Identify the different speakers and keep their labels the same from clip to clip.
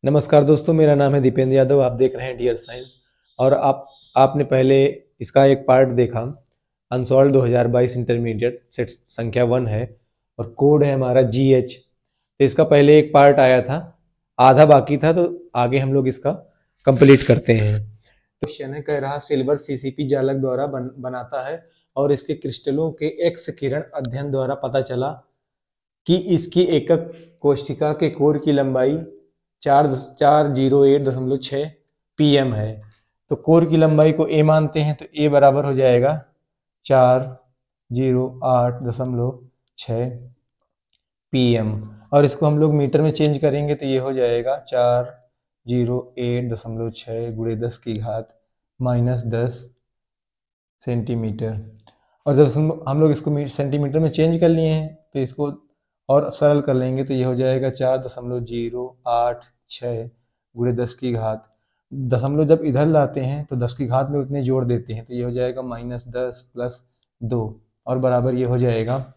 Speaker 1: नमस्कार दोस्तों, मेरा नाम है दीपेंद्र यादव। आप देख रहे हैं डियर साइंस। और आपने पहले इसका एक पार्ट देखा, अनसॉल्व 2022 इंटरमीडिएट सेट संख्या 1 है और कोड है हमारा GH। तो इसका पहले एक पार्ट आया था, आधा बाकी था, तो आगे हम लोग इसका कंप्लीट करते हैं। तो क्वेश्चन है, कह रहा सिल्वर CCP जालक द्वारा बनाता है और इसके क्रिस्टलों के एक्स किरण अध्ययन द्वारा पता चला कि इसकी एकक कोशिका के कोर की लंबाई 408.6 pm है। तो कोर की लंबाई को a मानते हैं, तो a बराबर हो जाएगा 408.6 pm। और इसको हम लोग मीटर में चेंज करेंगे तो ये हो जाएगा 408.6 गुणे 10 की घात -10 सेंटीमीटर। और जब हम लोग इसको सेंटीमीटर में चेंज कर लिए हैं तो इसको और सरल कर लेंगे तो ये हो जाएगा 4.086 गुणे 10 की घात। दशमलव जब इधर लाते हैं तो 10 की घात में उतने जोड़ देते हैं तो ये हो जाएगा -10 + 2 और बराबर ये हो जाएगा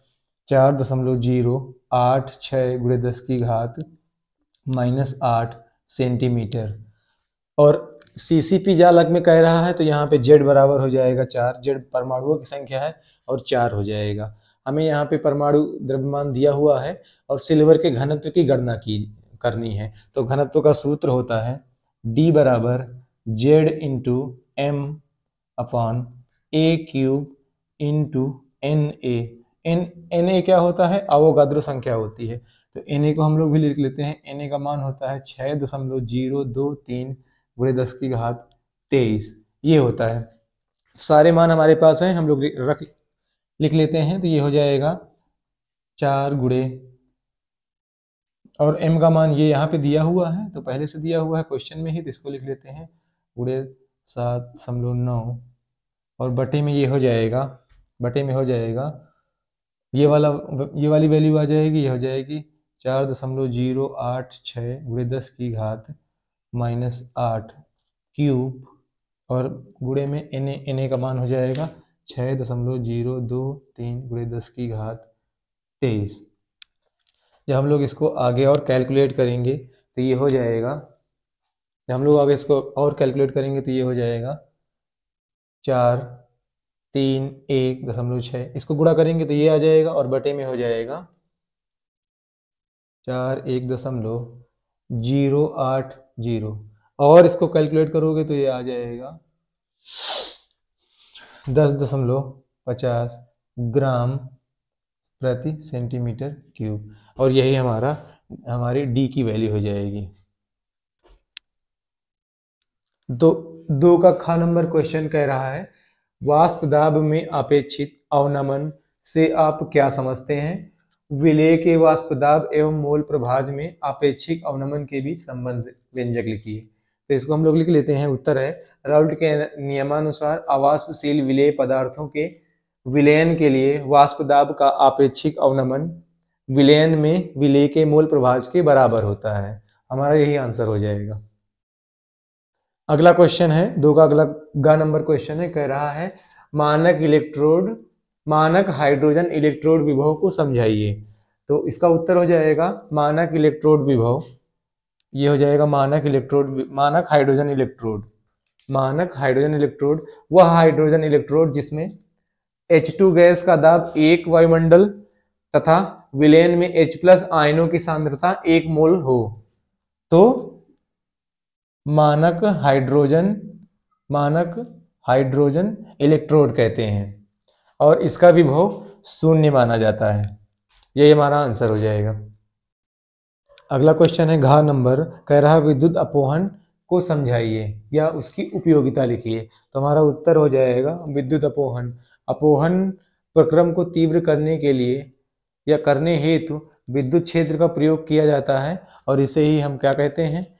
Speaker 1: 4.086 गुणे 10 की घात -8 सेंटीमीटर। और CCP जालक में कह रहा है तो यहाँ पे Z बराबर हो जाएगा 4। Z परमाणुओं की संख्या है और 4 हो जाएगा। हमें यहाँ पे परमाणु द्रव्यमान दिया हुआ है और सिल्वर के घनत्व की गणना करनी है। तो घनत्व का सूत्र होता है D बराबर Z into M upon A³ into Na। Na क्या होता है? अवोगाद्रो संख्या होती है। तो Na को हम लोग भी लिख लेते हैं। Na का मान होता है 6.023 गुणे 10 की घात 23। ये होता है। सारे मान हमारे पास हैं, हम लोग लिख लेते हैं। तो ये हो जाएगा 4 गुणे, और m का मान ये यहाँ पे दिया हुआ है, तो पहले से दिया हुआ है क्वेश्चन में ही, तो इसको लिख लेते हैं गुणे 7.9 और बटे में ये हो जाएगा, ये वाली वैल्यू आ जाएगी, ये हो जाएगी 4.086 गुणे 10 की घात -8 क्यूब और गुणे में Na का मान हो जाएगा 6.023 गुणे 10 की घात 23। जब हम लोग इसको आगे और कैलकुलेट करेंगे तो ये हो जाएगा, 431.6। इसको गुणा करेंगे तो ये आ जाएगा और बटे में हो जाएगा 4.1.080 और इसको कैलकुलेट करोगे तो ये आ जाएगा 10.50 ग्राम प्रति सेंटीमीटर क्यूब। और यही हमारी D की वैल्यू हो जाएगी। दो का ख नंबर क्वेश्चन कह रहा है, वाष्प दाब में अपेक्षित अवनमन से आप क्या समझते हैं? विलेय के वाष्प दाब एवं मोल प्रभाज में अपेक्षिक अवनमन के बीच संबंध व्यंजक लिखिए। तो इसको हम लोग लिख लेते हैं। उत्तर है, राउल्ट के नियमानुसार अवाष्पशील विलेय पदार्थों के विलयन के लिए वाष्प दाब का अपेक्षिक अवनमन विलयन में विलेय के मोल प्रभाज के बराबर होता है। हमारा यही आंसर हो जाएगा। अगला क्वेश्चन है, दो का अगला ग नंबर क्वेश्चन है, कह रहा है मानक हाइड्रोजन इलेक्ट्रोड विभव को समझाइए। तो इसका उत्तर हो जाएगा मानक इलेक्ट्रोड विभव, ये हो जाएगा मानक हाइड्रोजन इलेक्ट्रोड वह हाइड्रोजन इलेक्ट्रोड जिसमें H2 गैस का दाब 1 वायुमंडल तथा विलयन में H+ आयनों की सांद्रता 1 मोल हो, तो मानक हाइड्रोजन इलेक्ट्रोड कहते हैं और इसका विभव 0 माना जाता है। यही हमारा आंसर हो जाएगा। अगला क्वेश्चन है घ नंबर, कह रहा विद्युत अपोहन को समझाइए या उसकी उपयोगिता लिखिए। तो हमारा उत्तर हो जाएगा विद्युत अपोहन प्रक्रम को तीव्र करने के लिए या करने हेतु विद्युत क्षेत्र का प्रयोग किया जाता है और इसे ही हम क्या कहते हैं?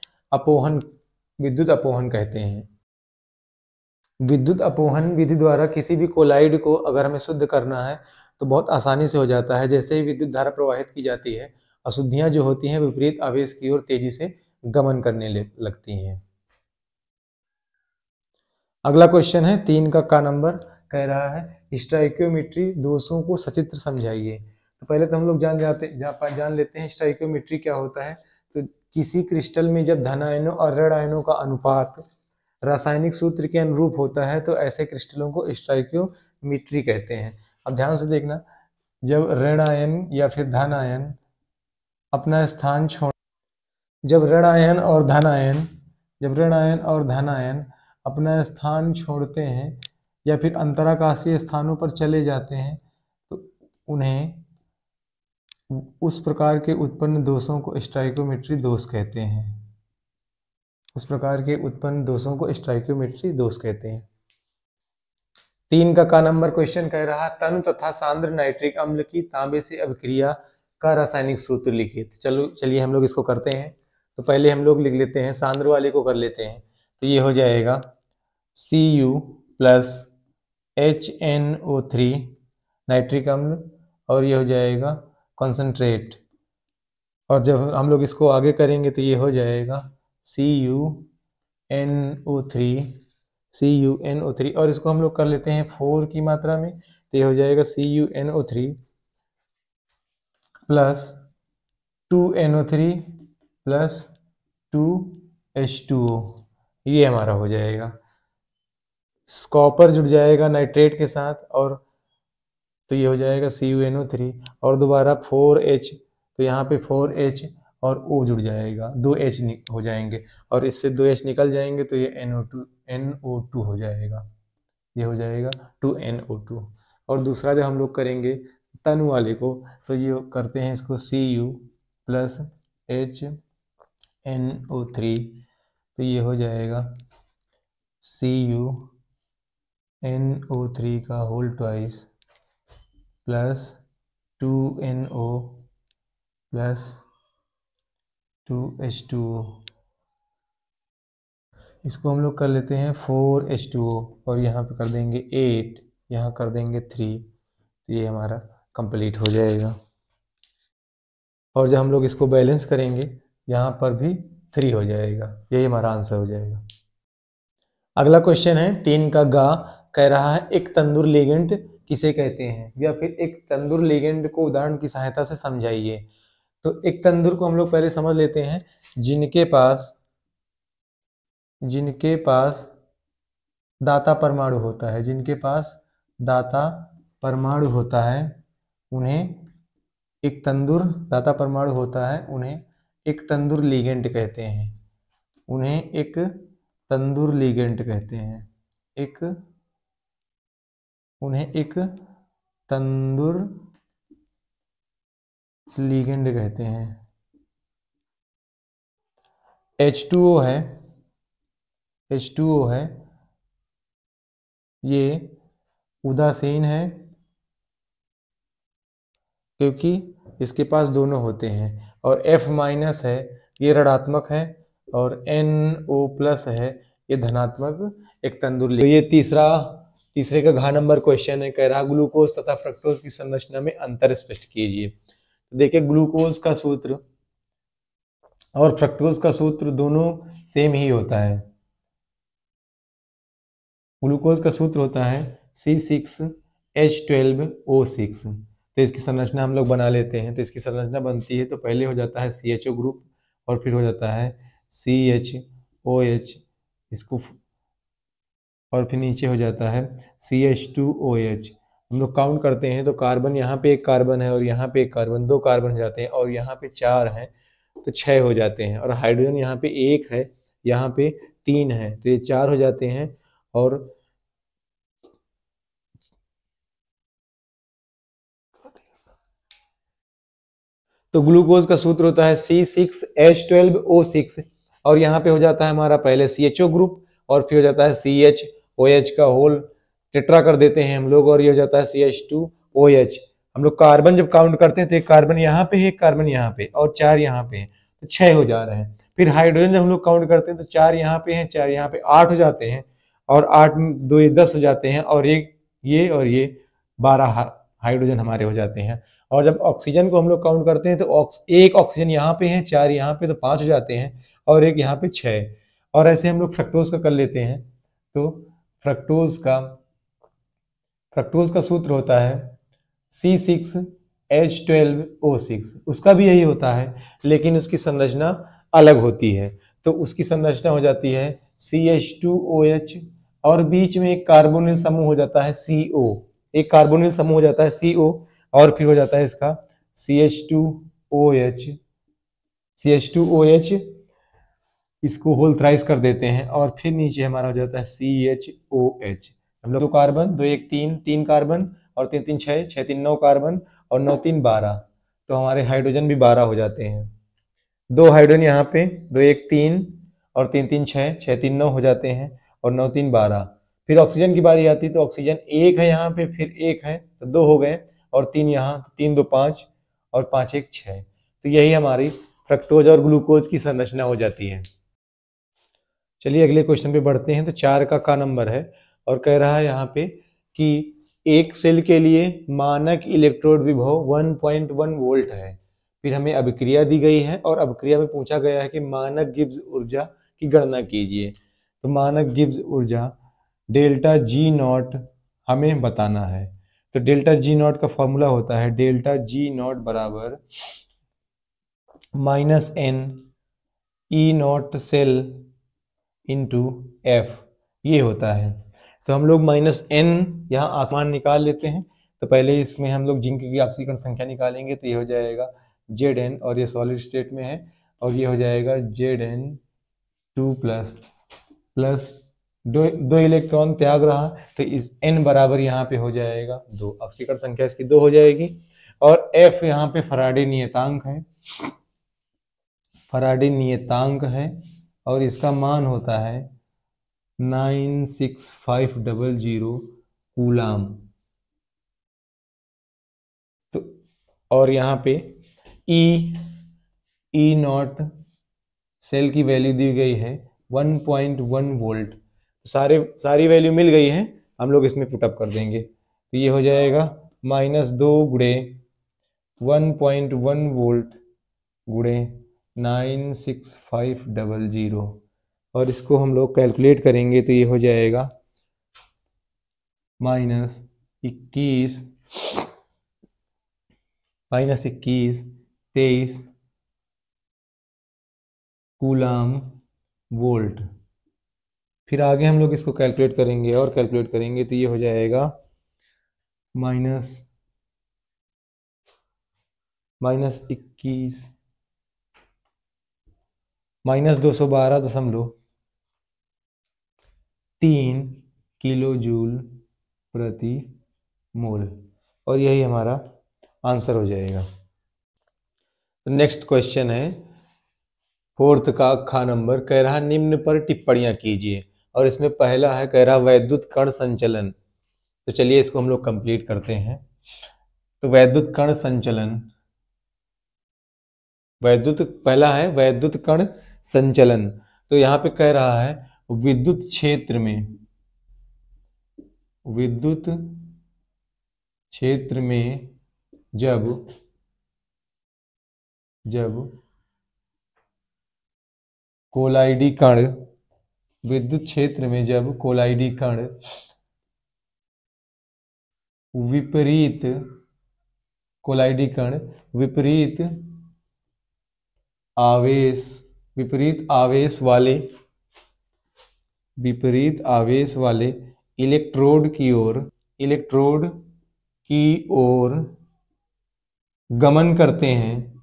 Speaker 1: विद्युत अपोहन कहते हैं। विद्युत अपोहन विधि द्वारा किसी भी कोलाइड को अगर हमें शुद्ध करना है तो बहुत आसानी से हो जाता है। जैसे ही विद्युत धारा प्रवाहित की जाती है, अशुद्धियां जो होती हैं विपरीत आवेश की ओर तेजी से गमन करने लगती हैं। अगला क्वेश्चन है 3 का नंबर, कह रहा है स्टोइकियोमेट्री दोषों को सचित्र समझाइए। तो पहले तो हम लोग जान लेते हैं स्टोइकियोमेट्री क्या होता है। तो किसी क्रिस्टल में जब धन आयनों और ऋण आयनों का अनुपात रासायनिक सूत्र के अनुरूप होता है तो ऐसे क्रिस्टलों को स्टोइकियोमेट्री कहते हैं। अब ध्यान से देखना, जब ऋण आयन या फिर धन आयन अपना स्थान छोड़ जब ऋण आयन और धन आयन अपना स्थान छोड़ते हैं या फिर अंतराकाशीय स्थानों पर चले जाते हैं तो उन्हें उस प्रकार के उत्पन्न दोषों को स्टोइकियोमेट्री दोष कहते हैं। उस प्रकार के उत्पन्न दोषों को स्टोइकियोमेट्री दोष कहते हैं। 3 का नंबर क्वेश्चन कह रहा, तनु तथा सांद्र नाइट्रिक अम्ल की तांबे से अभिक्रिया का रासायनिक सूत्र लिखिए। तो चलिए हम लोग इसको करते हैं। तो पहले हम लोग लिख लेते हैं, सांद्र वाले को कर लेते हैं। तो ये हो जाएगा Cu प्लस HNO3 नाइट्रिक अम्ल, और ये हो जाएगा कॉन्सेंट्रेट। और जब हम लोग इसको आगे करेंगे तो ये हो जाएगा CuNO3 और इसको हम लोग कर लेते हैं 4 की मात्रा में। तो ये हो जाएगा CuNO3 plus 2NO3 plus 2H2O, ये हमारा हो जाएगा। कॉपर जुड़ जाएगा नाइट्रेट के साथ, और तो ये हो जाएगा CuNO3 और दोबारा 4H, तो यहाँ पे 4H और O जुड़ जाएगा, 2H हो जाएंगे और इससे 2H निकल जाएंगे तो ये NO2 हो जाएगा। ये हो जाएगा 2NO2। और दूसरा जब हम लोग करेंगे तनु वाले को, तो ये करते हैं इसको Cu प्लस HNO3, तो ये हो जाएगा CuNO3 का whole twice plus 2NO plus 2H2O। इसको हम लोग कर लेते हैं 4H2O और यहाँ पे कर देंगे 8, यहाँ कर देंगे 3, तो ये हमारा कंप्लीट हो जाएगा। और जब हम लोग इसको बैलेंस करेंगे यहाँ पर भी 3 हो जाएगा, यही हमारा आंसर हो जाएगा। अगला क्वेश्चन है 3 का गा, कह रहा है एक तंदुर लिगेंड किसे कहते हैं, या फिर एक तंदुर लिगेंड को उदाहरण की सहायता से समझाइए। तो एक तंदुर को हम लोग पहले समझ लेते हैं, जिनके पास दाता परमाणु होता है, जिनके पास दाता परमाणु होता है उन्हें एक तंदुर दाता परमाणु होता है उन्हें एक तंदुर लिगेंड कहते हैं। उन्हें एक तंदुर लिगेंड कहते हैं। उन्हें एक तंदुर लिगेंड कहते हैं। H2O है, ये उदासीन है क्योंकि इसके पास दोनों होते हैं, और F माइनस है, ये ऋणात्मक है, और NO प्लस है, ये धनात्मक एक तंदुर लिगेंड। तो ये तीसरे का घ नंबर क्वेश्चन है, कह रहा ग्लूकोज तथा फ्रक्टोज की संरचना में अंतर स्पष्ट कीजिए। देखिए ग्लूकोज का सूत्र और फ्रक्टोज का सूत्र दोनों सेम ही होता है। ग्लूकोज का सूत्र होता है C6H12O6। तो इसकी संरचना हम लोग बना लेते हैं। तो इसकी संरचना बनती है, तो पहले हो जाता है CHO ग्रुप और फिर हो जाता है CHOH, इसको और फिर नीचे हो जाता है CH2OH। हम लोग काउंट करते हैं तो कार्बन, यहाँ पे एक कार्बन है और यहाँ पे एक कार्बन, 2 कार्बन हो जाते हैं, और यहाँ पे 4 हैं तो 6 हो जाते हैं, और हाइड्रोजन यहाँ पे 1 है, यहाँ पे 3 है, तो ये 4 हो जाते हैं। और तो ग्लूकोज का सूत्र होता है C6H12O6 और यहाँ पे हो जाता है हमारा पहले CHO ग्रुप और फिर हो जाता है CHOH का होल टेट्रा कर देते हैं हम लोग, और ये हो जाता है CH2OH। हम लोग कार्बन जब काउंट करते हैं तो एक कार्बन यहाँ पे है, एक कार्बन यहाँ पे, और 4 यहाँ पे है, तो 6 हो जा रहे हैं। फिर हाइड्रोजन जब हम लोग काउंट करते हैं तो 4 यहाँ पे हैं, 4 यहाँ पे, 8 हो जाते हैं, और 8 2 10 हो जाते हैं, और एक ये और ये 12 हाइड्रोजन हमारे हो जाते हैं। और जब ऑक्सीजन को हम लोग काउंट करते हैं तो एक ऑक्सीजन यहाँ पे है, 4 यहाँ पे, तो 5 हो जाते हैं, और एक यहाँ पे 6। और ऐसे हम लोग फ्रक्टोज का कर लेते हैं। तो फ्रक्टोज का सूत्र होता है C6H12O6, उसका भी यही होता है, लेकिन उसकी संरचना अलग होती है। तो उसकी संरचना हो जाती है CH2OH और बीच में एक कार्बोनिल समूह हो जाता है CO, एक कार्बोनिल समूह हो जाता है CO और फिर हो जाता है इसका CH2OH, CH2OH इसको होल थ्राइस कर देते हैं और फिर नीचे हमारा हो जाता है CHOH। हम लोग 2 कार्बन 2 1 3 3 कार्बन और 3 3 6 6 3 9 कार्बन और 9 3 12, तो हमारे हाइड्रोजन भी 12 हो जाते हैं। 2 हाइड्रोजन यहाँ पे 2 1 3 और 3 3 6 6 3 9 हो जाते हैं और 9 3 12। फिर ऑक्सीजन की बारी आती है तो ऑक्सीजन 1 है यहाँ पे, फिर 1 है तो 2 हो गए और 3 यहाँ, तो 3 2 5 और 5 1 6। तो यही हमारी फ्रक्टोज और ग्लूकोज की संरचना हो जाती है। चलिए अगले क्वेश्चन पे बढ़ते हैं। तो 4 का नंबर है और कह रहा है यहाँ पे कि एक सेल के लिए मानक इलेक्ट्रोड विभव 1.1 वोल्ट है। फिर हमें अभिक्रिया दी गई है और अभिक्रिया में पूछा गया है कि मानक गिब्स ऊर्जा की गणना कीजिए। तो मानक गिब्स ऊर्जा डेल्टा जी नॉट हमें बताना है। तो डेल्टा जी नॉट का फॉर्मूला होता है डेल्टा जी नॉट बराबर -n E naught cell into F, ये होता है। तो हम लोग -n यहाँ आसमान निकाल लेते हैं। तो पहले इसमें हम लोग जिंक की ऑक्सीकरण संख्या निकालेंगे, तो ये हो जाएगा Zn और ये सॉलिड स्टेट में है और ये हो जाएगा Zn2 प्लस 2 इलेक्ट्रॉन त्याग रहा, तो इस n बराबर यहाँ पे हो जाएगा 2, ऑक्सीकरण संख्या इसकी 2 हो जाएगी। और f यहाँ पे फराडे नियतांक है, फराडे नियतांक है और इसका मान होता है 96500 कूलाम। तो और यहाँ पे ई नॉट सेल की वैल्यू दी गई है 1.1 वोल्ट। सारी वैल्यू मिल गई है, हम लोग इसमें पुटअप कर देंगे। तो ये हो जाएगा -2 गुणे 1.1 वोल्ट गुणे 96500 और इसको हम लोग कैलकुलेट करेंगे तो ये हो जाएगा -21 23 कूलाम वोल्ट। फिर आगे हम लोग इसको कैलकुलेट करेंगे और कैलकुलेट करेंगे तो ये हो जाएगा -21 -212.3 किलो जूल प्रति मोल और यही हमारा आंसर हो जाएगा। तो नेक्स्ट क्वेश्चन है 4th का ख नंबर, कह रहा निम्न पर टिप्पणियां कीजिए और इसमें पहला है कह रहा वैद्युत कण संचलन। तो चलिए इसको हम लोग कंप्लीट करते हैं। तो वैद्युत कण संचलन, पहला है वैद्युत कण संचलन। तो यहाँ पे कह रहा है विद्युत क्षेत्र में जब कोलाइडी कण, विद्युत क्षेत्र में जब कोलाइडी कण विपरीत आवेश वाले इलेक्ट्रोड की ओर गमन करते हैं,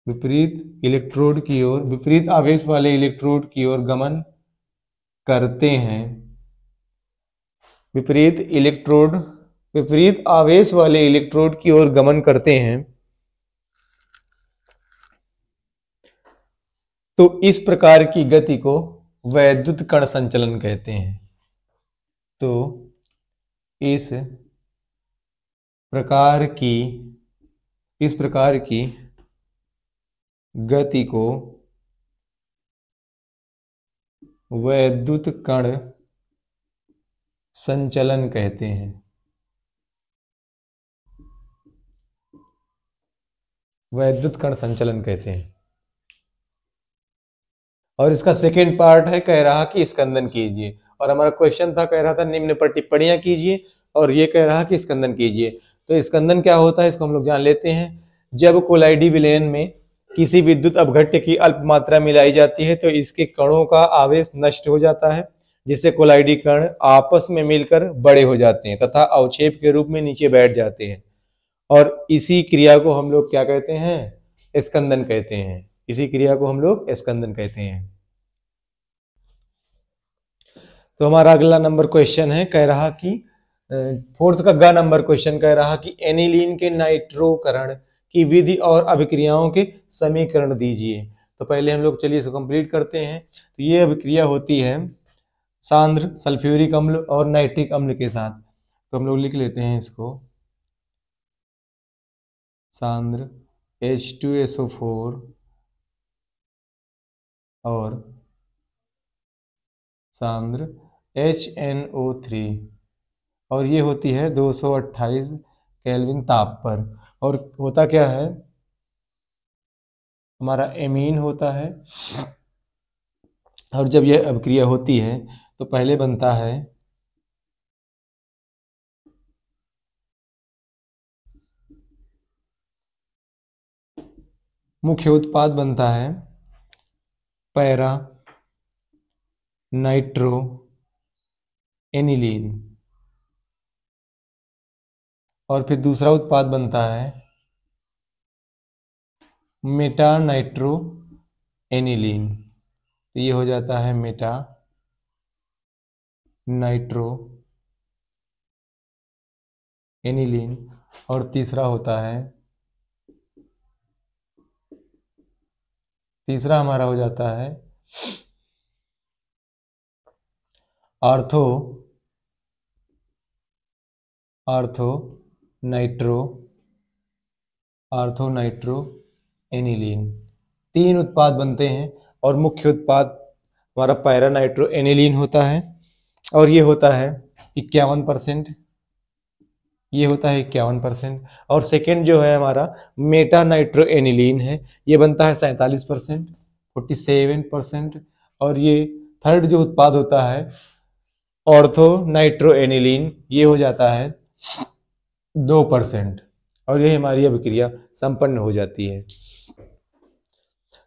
Speaker 1: विपरीत आवेश वाले इलेक्ट्रोड की ओर गमन करते हैं, विपरीत आवेश वाले इलेक्ट्रोड की ओर गमन करते हैं, तो इस प्रकार की गति को वैद्युत कण संचलन कहते हैं। तो इस प्रकार की गति को वैद्युत कण संचलन कहते हैं। और इसका सेकेंड पार्ट है कह रहा कि स्कंदन कीजिए और हमारा क्वेश्चन था कह रहा था निम्न पर टिप्पणियां कीजिए और ये कह रहा कि स्कंदन कीजिए। तो स्कंदन क्या होता है इसको हम लोग जान लेते हैं। जब कोलाइडी विलयन में किसी विद्युत अपघट्य की अल्प मात्रा मिलाई जाती है तो इसके कणों का आवेश नष्ट हो जाता है, जिससे कोलाइडी कण आपस में मिलकर बड़े हो जाते हैं तथा अवक्षेप के रूप में नीचे बैठ जाते हैं। और इसी क्रिया को हम लोग क्या कहते हैं? स्कंदन कहते हैं। इसी क्रिया को हम लोग स्कंदन कहते हैं। तो हमारा अगला नंबर क्वेश्चन है, कह रहा कि फोर्थ का ग नंबर क्वेश्चन कह रहा कि एनिलीन के नाइट्रोकरण की विधि और अभिक्रियाओं के समीकरण दीजिए। तो पहले हम लोग चलिए इसको कंप्लीट करते हैं। तो ये अभिक्रिया होती है सांद्र सल्फ्यूरिक अम्ल और नाइट्रिक अम्ल के साथ। तो हम लोग लिख लेते हैं इसको, सांद्र H2SO4 और सांद्र HNO3, और ये होती है 228 केल्विन ताप पर। और होता क्या है, हमारा एमीन होता है। और जब यह अभिक्रिया होती है तो पहले बनता है मुख्य उत्पाद बनता है पैरा नाइट्रो एनिलीन, और फिर दूसरा उत्पाद बनता है मेटा नाइट्रो एनिलीन। तो ये हो जाता है मेटा नाइट्रो एनिलीन। और तीसरा होता है, तीसरा हमारा हो जाता है आर्थो नाइट्रो एनिलीन। तीन उत्पाद बनते हैं और मुख्य उत्पाद हमारा पैरा नाइट्रो एनिलीन होता है, और ये होता है 51%, ये होता है 51%। और सेकेंड जो है हमारा मेटा नाइट्रो एनिलीन है, ये बनता है 47%, 47%। और ये थर्ड जो उत्पाद होता है ऑर्थो नाइट्रो एनिलीन, ये हो जाता है 2%। और ये हमारी अभिक्रिया संपन्न हो जाती है।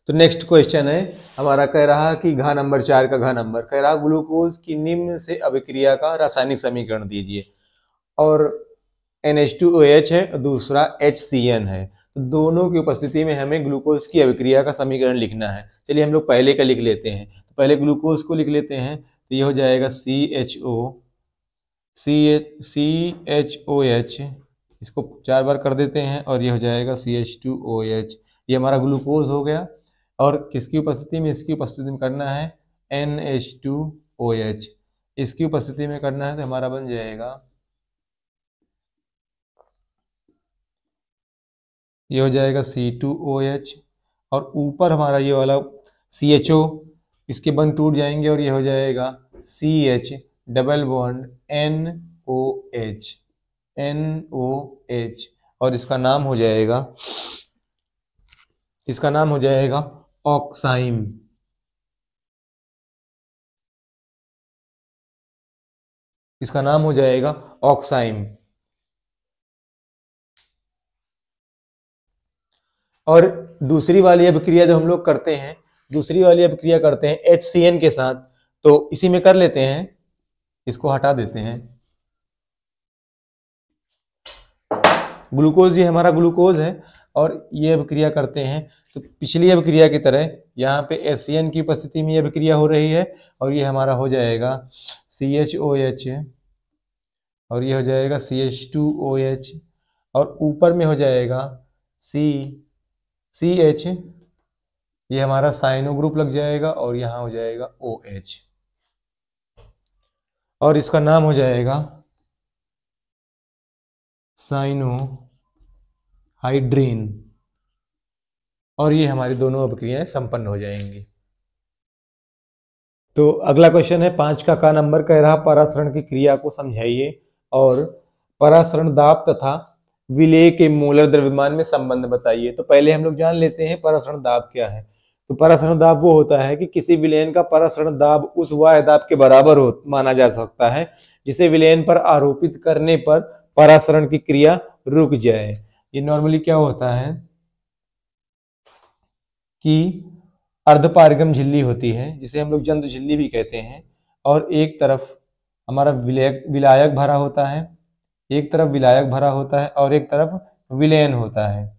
Speaker 1: तो नेक्स्ट क्वेश्चन है हमारा, कह रहा कि घ नंबर 4 का घ नंबर कह रहा ग्लूकोज की निम्न से अभिक्रिया का रासायनिक समीकरण दीजिए। और NH2OH है और दूसरा HCN है। तो दोनों की उपस्थिति में हमें ग्लूकोज की अभिक्रिया का समीकरण लिखना है। चलिए हम लोग पहले का लिख लेते हैं। तो पहले ग्लूकोज को लिख लेते हैं। तो ये हो जाएगा CHOH, इसको 4 बार कर देते हैं और ये हो जाएगा CH2OH। ये हमारा ग्लूकोज हो गया। और किसकी उपस्थिति में? इसकी उपस्थिति में करना है NH2OH, इसकी उपस्थिति में करना है तो हमारा बन जाएगा, ये हो जाएगा C2OH। और ऊपर हमारा ये वाला CHO, इसके बंध टूट जाएंगे और ये हो जाएगा CH डबल बॉन्ड NOH। और इसका नाम हो जाएगा, ऑक्साइम। इसका नाम हो जाएगा ऑक्साइम। और दूसरी वाली अभिक्रिया जो हम लोग करते हैं, दूसरी वाली अभिक्रिया करते हैं HCN के साथ। तो इसी में कर लेते हैं, इसको हटा देते हैं। ग्लूकोज, ये हमारा ग्लूकोज है और ये अभिक्रिया करते हैं। तो पिछली अभिक्रिया की तरह यहाँ पे HCN की उपस्थिति में अभिक्रिया हो रही है और ये हमारा हो जाएगा CHOH और ये हो जाएगा CH2OH और ऊपर में हो जाएगा CH, ये हमारा साइनो ग्रुप लग जाएगा और यहाँ हो जाएगा OH और इसका नाम हो जाएगा साइनो हाइड्रीन। और ये हमारी दोनों अभिक्रियाएं संपन्न हो जाएंगी। तो अगला क्वेश्चन है 5 का नंबर कह रहा परासरण की क्रिया को समझाइए और परासरण दाब तथा विलेय के मोलर द्रव्यमान में संबंध बताइए। तो पहले हम लोग जान लेते हैं परासरण दाब क्या है। तो परासरण दाब वो होता है कि किसी विलयन का परासरण दाब उस वाह्य दाब के बराबर माना जा सकता है जिसे विलयन पर आरोपित करने पर परासरण की क्रिया रुक जाए। ये नॉर्मली क्या होता है, की अर्धपारगम झिल्ली होती है, जिसे हम लोग जंतु झिल्ली भी कहते हैं, और एक तरफ हमारा विलायक भरा होता है, एक तरफ विलायक भरा होता है और एक तरफ विलयन होता है,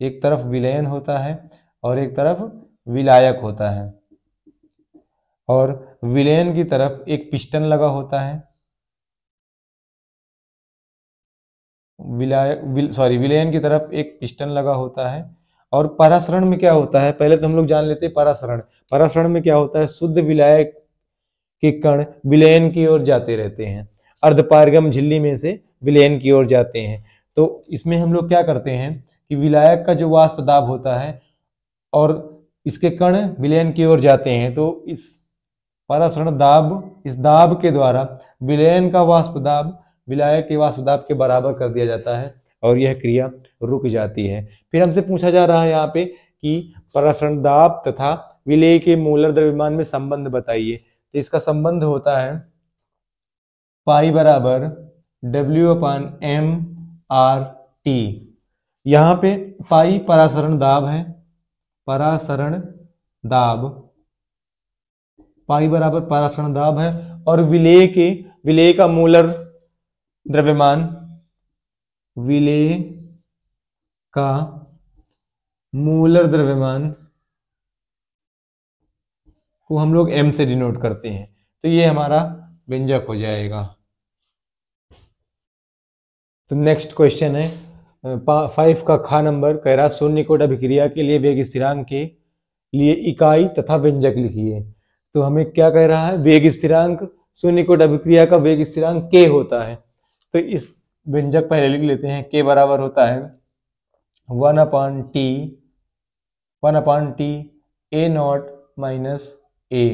Speaker 1: एक तरफ विलयन होता है और एक तरफ विलायक होता है, और विलयन की तरफ एक पिस्टन लगा होता है, विलयन की तरफ एक पिस्टन लगा होता है। और परासरण में क्या होता है, पहले तो हम लोग जान लेते हैं परासरण। परासरण में क्या होता है, शुद्ध विलायक के कण विलयन की ओर जाते रहते हैं, अर्धपारगम झिल्ली में से विलयन की ओर जाते हैं। तो इसमें हम लोग क्या करते हैं कि विलायक का जो वाष्प दाब होता है और इसके कण विलयन की ओर जाते हैं, तो इस परासरण दाब, इस दाब के द्वारा विलयन का वाष्प दाब विलायक के वाष्प दाब के बराबर कर दिया जाता है और यह क्रिया रुक जाती है। फिर हमसे पूछा जा रहा है यहाँ पे कि परासरण दाब तथा विलेय के मोलर द्रव्यमान में संबंध बताइए। तो इसका संबंध होता है पाई बराबर W/m/R/T। यहाँ पे पाई परासरण दाब है, परासरण दाब, पाई बराबर परासरण दाब है, और विलेय का मोलर द्रव्यमान, विलेय का मोलर द्रव्यमान को हम लोग m से डिनोट करते हैं। तो ये हमारा व्यंजक हो जाएगा। तो नेक्स्ट क्वेश्चन है 5 का खा नंबर, कह रहा शून्य कोट अभिक्रिया के लिए वेग स्थिरांक के लिए इकाई तथा व्यंजक लिखिए। तो हमें क्या कह रहा है, वेग स्थिरांक, शून्य कोट अभिक्रिया का वेग स्थिरांक k होता है। तो इस व्यंजक पहले लिख लेते हैं। k बराबर होता है 1/T A0 माइनस a।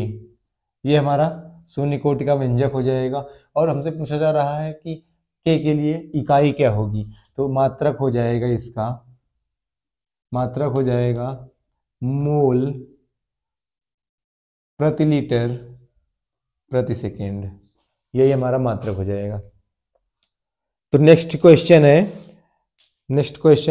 Speaker 1: ये हमारा शून्य कोटि का व्यंजक हो जाएगा। और हमसे पूछा जा रहा है कि k के लिए इकाई क्या होगी, तो मात्रक हो जाएगा इसका, मात्रक हो जाएगा मोल प्रति लीटर प्रति सेकेंड, यही हमारा मात्रक हो जाएगा। तो नेक्स्ट क्वेश्चन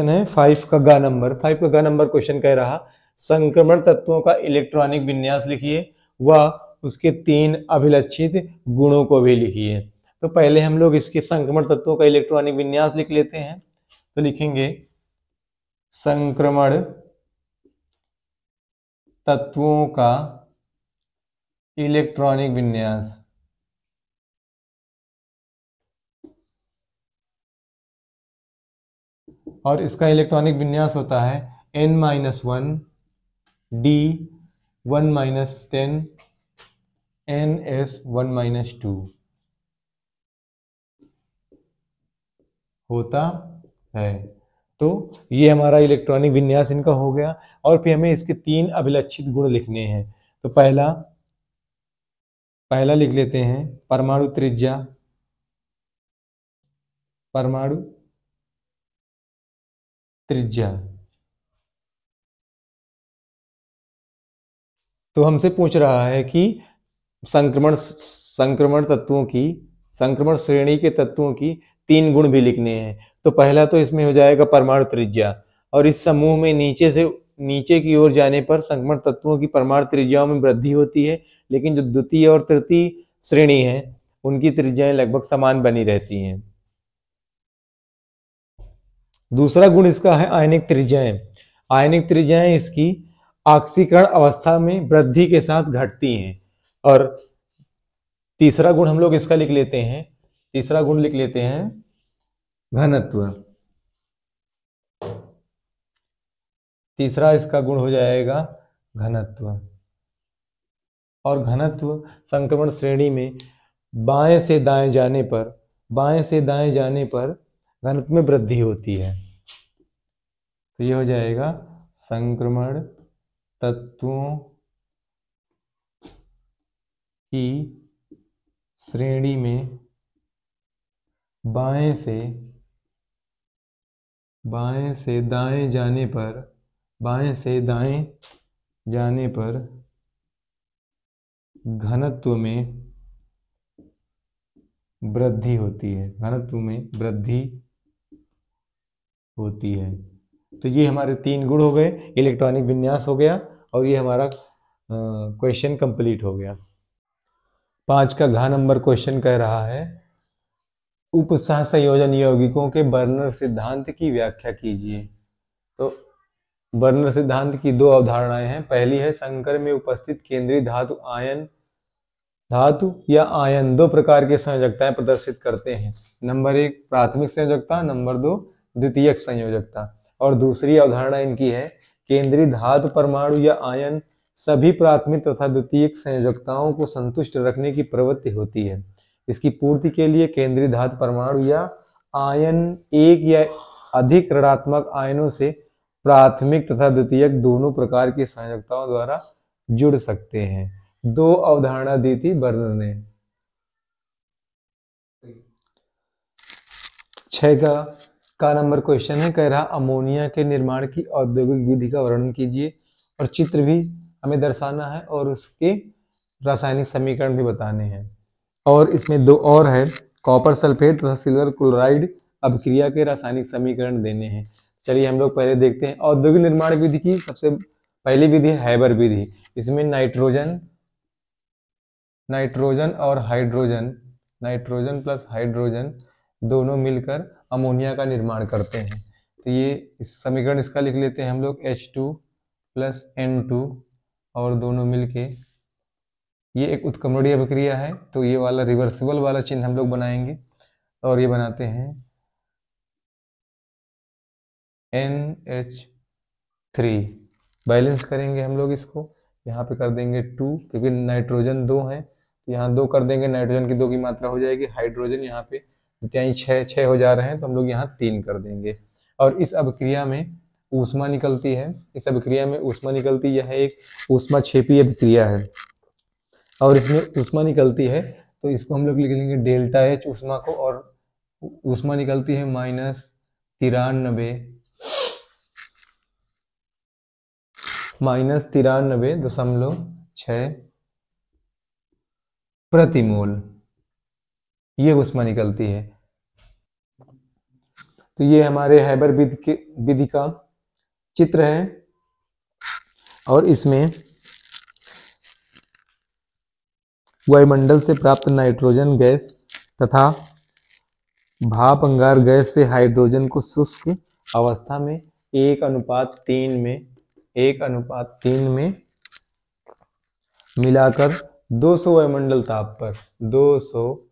Speaker 1: है 5 का ग नंबर। 5 का ग नंबर क्वेश्चन कह रहा संक्रमण तत्वों का इलेक्ट्रॉनिक विन्यास लिखिए व उसके 3 अभिलक्षित गुणों को भी लिखिए। तो पहले हम लोग इसके संक्रमण तत्वों का इलेक्ट्रॉनिक विन्यास लिख लेते हैं। तो लिखेंगे संक्रमण तत्वों का इलेक्ट्रॉनिक विन्यास, और इसका इलेक्ट्रॉनिक विन्यास होता है n-1 d1-10 ns1-2 होता है। तो ये हमारा इलेक्ट्रॉनिक विन्यास इनका हो गया। और फिर हमें इसके 3 अभिलक्षित गुण लिखने हैं। तो पहला लिख लेते हैं परमाणु त्रिज्या, परमाणु त्रिज्या। तो हमसे पूछ रहा है कि संक्रमण तत्वों की, संक्रमण श्रेणी के तत्वों की 3 गुण भी लिखने हैं। तो पहला तो इसमें हो जाएगा परमाणु त्रिज्या, और इस समूह में नीचे की ओर जाने पर संक्रमण तत्वों की परमाणु त्रिज्याओं में वृद्धि होती है, लेकिन जो द्वितीय और तृतीय श्रेणी है उनकी त्रिज्याएं लगभग समान बनी रहती हैं। दूसरा गुण इसका है आयनिक त्रिज्याएं। आयनिक त्रिज्याएं इसकी ऑक्सीकरण अवस्था में वृद्धि के साथ घटती हैं। और तीसरा गुण हम लोग इसका लिख लेते हैं, तीसरा गुण लिख लेते हैं घनत्व। तीसरा इसका गुण हो जाएगा घनत्व। और घनत्व संक्रमण श्रेणी में बाएं से दाएं जाने पर घनत्व में वृद्धि होती है। तो ये हो जाएगा संक्रमण तत्वों की श्रेणी में बाएं से दाएं जाने पर घनत्व में वृद्धि होती है, घनत्व में वृद्धि होती है। तो ये हमारे 3 गुण हो गए, इलेक्ट्रॉनिक विन्यास हो गया और ये हमारा क्वेश्चन कंप्लीट हो गया। 5 का घ नंबर क्वेश्चन कह रहा है उपसह संयोजन यौगिकों के बर्नर सिद्धांत की व्याख्या कीजिए। तो बर्नर सिद्धांत की 2 अवधारणाएं हैं। पहली है संकर में उपस्थित केंद्रीय धातु या आयन 2 प्रकार की संयोजकताएं प्रदर्शित करते हैं। नंबर 1 प्राथमिक संयोजकता, नंबर 2 द्वितीयक संयोजकता। और दूसरी अवधारणा इनकी है केंद्रीय धातु परमाणु या आयन सभी प्राथमिक तथा द्वितीयक संयोजकताओं को संतुष्ट रखने की प्रवृत्ति होती है। इसकी पूर्ति के लिए केंद्रीय धातु परमाणु या आयन एक या अधिक ऋणात्मक आयनों से प्राथमिक तथा द्वितीयक दोनों प्रकार की संयोजकताओं द्वारा जुड़ सकते हैं। 2 अवधारणा दी थी बर्नर ने। 6 का नंबर क्वेश्चन है, कह रहा अमोनिया के निर्माण की औद्योगिक विधि का वर्णन कीजिए और चित्र भी हमें दर्शाना है और उसके रासायनिक समीकरण भी बताने हैं। और इसमें 2 और है, कॉपर सल्फेट तथा सिल्वर क्लोराइड अभिक्रिया के रासायनिक समीकरण देने हैं। चलिए हम लोग पहले देखते हैं। औद्योगिक निर्माण विधि की सबसे पहली विधि है हैबर विधि। इसमें नाइट्रोजन और नाइट्रोजन प्लस हाइड्रोजन दोनों मिलकर अमोनिया का निर्माण करते हैं। तो ये इस समीकरण इसका लिख लेते हैं हम लोग H2 प्लस N2 और दोनों मिलके ये एक उत्क्रमणीय अभिक्रिया है। तो ये वाला रिवर्सिबल वाला चिन्ह हम लोग बनाएंगे और ये बनाते हैं NH3। बैलेंस करेंगे हम लोग इसको, यहाँ पे कर देंगे 2 क्योंकि नाइट्रोजन 2 है, तो यहाँ 2 कर देंगे, नाइट्रोजन की 2 की मात्रा हो जाएगी। हाइड्रोजन यहाँ पे द्वितीयांश 6 हो जा रहे हैं तो हम लोग यहाँ 3 कर देंगे। और इस अभिक्रिया में ऊष्मा निकलती है, इस अभिक्रिया में ऊष्मा निकलती है, यह एक ऊष्मा क्षेपीय अभिक्रिया है और इसमें ऊष्मा निकलती है तो इसको हम लोग लिख लेंगे डेल्टा H ऊष्मा को, और ऊष्मा निकलती है -93.6 प्रति मोल, ये ऊष्मा निकलती है। तो ये हमारे हैबर विधि का चित्र है और इसमें वायुमंडल से प्राप्त नाइट्रोजन गैस तथा भाप अंगार गैस से हाइड्रोजन को शुष्क अवस्था में 1:3 में मिलाकर 200 वायुमंडल ताप पर 200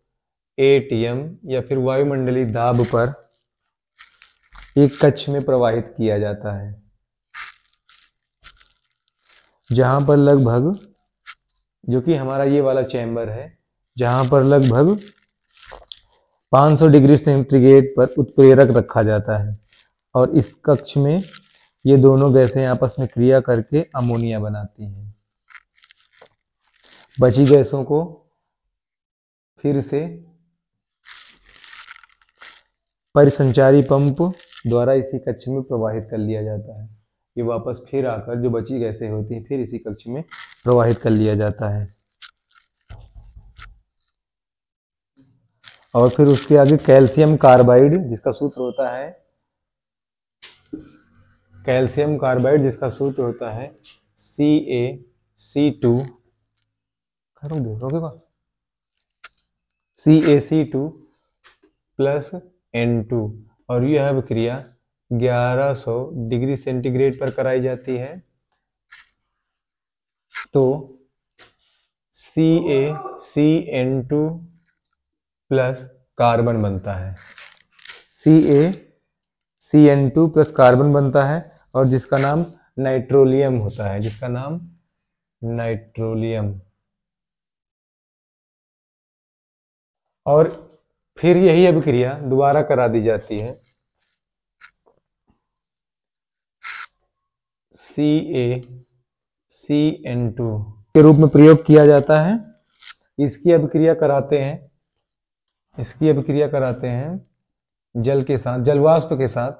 Speaker 1: ATM या फिर वायुमंडलीय दाब पर एक कक्ष में प्रवाहित किया जाता है, जहां पर लगभग, जो कि हमारा ये वाला चैम्बर है, जहां पर लगभग 500 डिग्री सेंटीग्रेड पर उत्प्रेरक रखा जाता है और इस कक्ष में ये दोनों गैसें आपस में क्रिया करके अमोनिया बनाती हैं। बची गैसों को फिर से परिसंचारी पंप द्वारा इसी कक्ष में प्रवाहित कर लिया जाता है। ये वापस फिर आकर जो बची गैसें होती हैं फिर इसी कक्ष में प्रवाहित कर लिया जाता है। और फिर उसके आगे कैल्शियम कार्बाइड जिसका सूत्र होता है CaC2 प्लस N2 और यह अभिक्रिया 1100 डिग्री सेंटीग्रेड पर कराई जाती है। तो CaCN2 प्लस कार्बन बनता है, CaCN2 प्लस कार्बन बनता है और जिसका नाम नाइट्रोलियम होता है, जिसका नाम नाइट्रोलियम। और फिर यही अभिक्रिया दोबारा करा दी जाती है CaCN2 के रूप में प्रयोग किया जाता है। इसकी अभिक्रिया कराते हैं जल के साथ, जलवाष्प के साथ,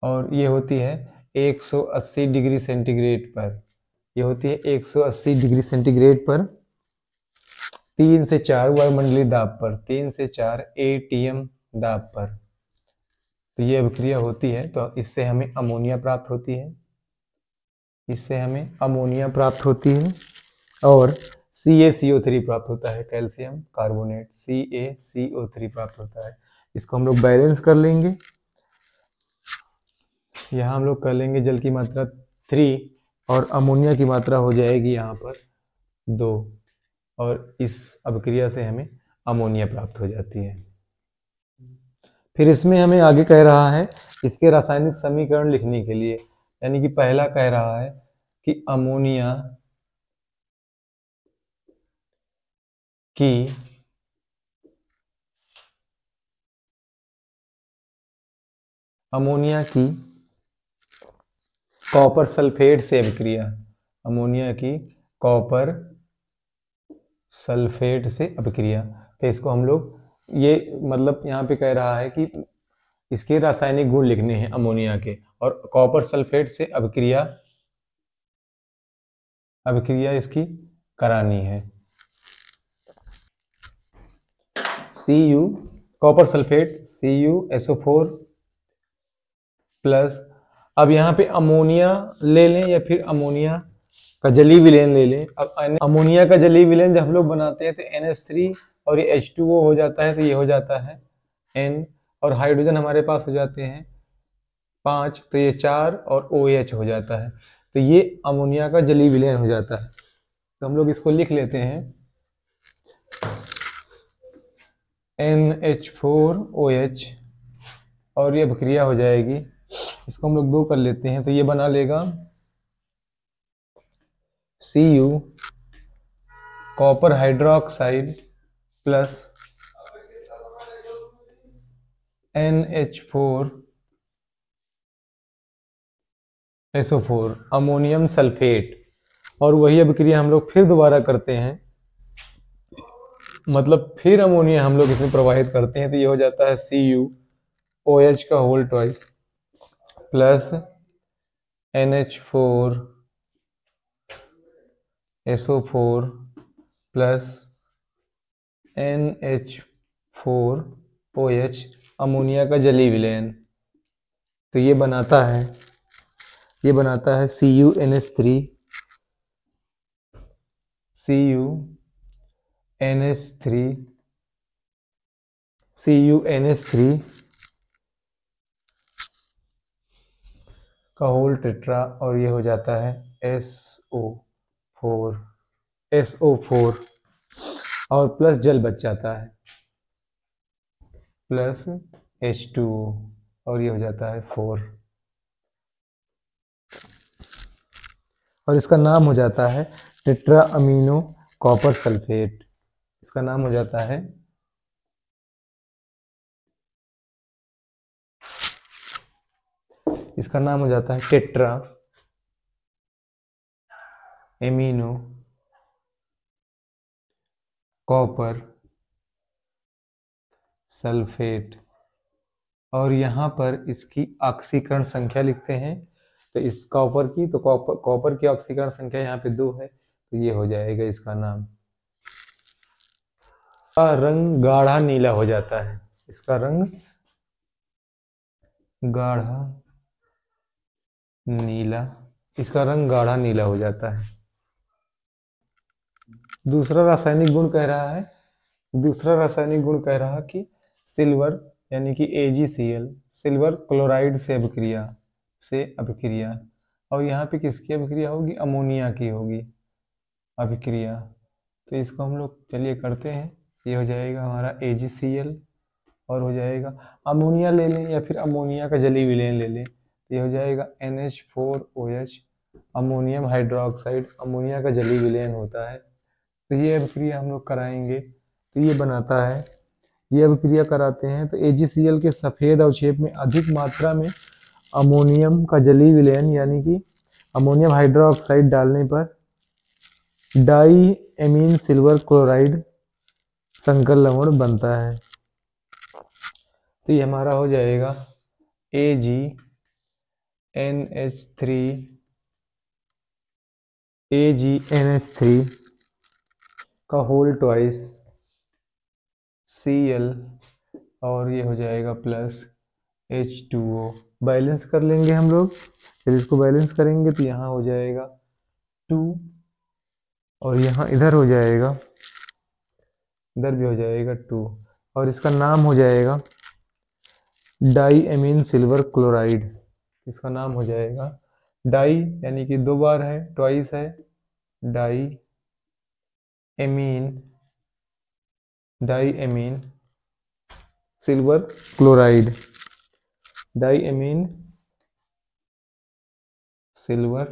Speaker 1: और ये होती है 180 डिग्री सेंटीग्रेड पर। ये होती है 180 डिग्री सेंटीग्रेड पर 3 से 4 वायुमंडलीय दाब पर, 3 से 4 ATM दाब पर। तो ये अभिक्रिया होती है तो इससे हमें अमोनिया प्राप्त होती है, इससे हमें अमोनिया प्राप्त होती है और CaCO3 प्राप्त होता है, कैल्शियम कार्बोनेट CaCO3 प्राप्त होता है। इसको हम लोग बैलेंस कर लेंगे। यहाँ हम लोग कर लेंगे जल की मात्रा 3 और अमोनिया की मात्रा हो जाएगी यहाँ पर 2 और इस अभिक्रिया से हमें अमोनिया प्राप्त हो जाती है। फिर इसमें हमें आगे कह रहा है इसके रासायनिक समीकरण लिखने के लिए, यानी कि पहला कह रहा है कि अमोनिया की कॉपर सल्फेट से अभिक्रिया, अमोनिया की कॉपर सल्फेट से अभिक्रिया। तो इसको हम लोग ये मतलब यहाँ पे कह रहा है कि इसके रासायनिक गुण लिखने हैं अमोनिया के और कॉपर सल्फेट से अभिक्रिया इसकी करानी है। Cu copper sulphate CuSO4 plus, अब यहाँ पे अमोनिया ले लें या फिर अमोनिया का जलीय विलयन ले लें। अब अमोनिया का जलीय विलयन जब हम लोग बनाते हैं तो NH3 और ये H2O हो जाता है, तो ये हो जाता है N और हाइड्रोजन हमारे पास हो जाते हैं 5, तो ये 4 और OH हो जाता है, तो ये अमोनिया का जलीय विलयन हो जाता है। तो हम लोग इसको लिख लेते हैं NH4OH और ये अभिक्रिया हो जाएगी, इसको हम लोग 2 कर लेते हैं तो ये बना लेगा Cu copper hydroxide plus NH4SO4 ammonium sulphate, और वही अभिक्रिया हम लोग फिर दोबारा करते हैं, मतलब फिर अमोनिया हम लोग इसमें प्रवाहित करते हैं, तो ये हो जाता है CuOH का whole twice plus NH4SO4 plus NH4OH ammonia का जलीय विलयन, तो ये बनाता है CuNH3 का होल टेट्रा और ये हो जाता है SO4 और प्लस जल बच जाता है प्लस H2O और ये हो जाता है 4 और इसका नाम हो जाता है टेट्रा अमीनो कॉपर सल्फेट। इसका नाम हो जाता है टेट्रा एमिनो कॉपर सल्फेट और यहाँ पर इसकी ऑक्सीकरण संख्या लिखते हैं, तो इस कॉपर की ऑक्सीकरण संख्या यहाँ पे 2 है, तो ये हो जाएगा इसका नाम। इसका रंग गाढ़ा नीला हो जाता है, इसका रंग गाढ़ा नीला हो जाता है। दूसरा रासायनिक गुण कह रहा कि सिल्वर यानी कि AgCl सिल्वर क्लोराइड से अभिक्रिया और यहाँ पे किसकी अभिक्रिया होगी, अमोनिया की होगी अभिक्रिया, तो इसको हम लोग चलिए करते हैं। ये हो जाएगा हमारा AgCl और हो जाएगा अमोनिया ले लें या फिर अमोनिया का जलीय विलयन ले लें, तो ये हो जाएगा NH4OH अमोनियम हाइड्रोक्साइड, अमोनिया का जलीय विलयन होता है, तो ये अभिक्रिया हम लोग कराएंगे, तो ये बनाता है, ये अभिक्रिया कराते हैं तो AgCl के सफ़ेद अवक्षेप में अधिक मात्रा में अमोनियम का जलीय विलयन यानी कि अमोनियम हाइड्रोक्साइड डालने पर डाई एमीन सिल्वर क्लोराइड संकर लवण बनता है, तो ये हमारा हो जाएगा AgNH3 का होल ट्वाइस Cl और ये हो जाएगा प्लस H2O बैलेंस कर लेंगे हम लोग। फिर इसको बैलेंस करेंगे तो यहाँ हो जाएगा 2 और यहाँ इधर हो जाएगा, इधर भी हो जाएगा 2 और इसका नाम हो जाएगा डाई एमीन सिल्वर क्लोराइड। इसका नाम हो जाएगा डाई यानी कि 2 बार है, ट्वाइस है, diamine, diamine silver chloride, diamine silver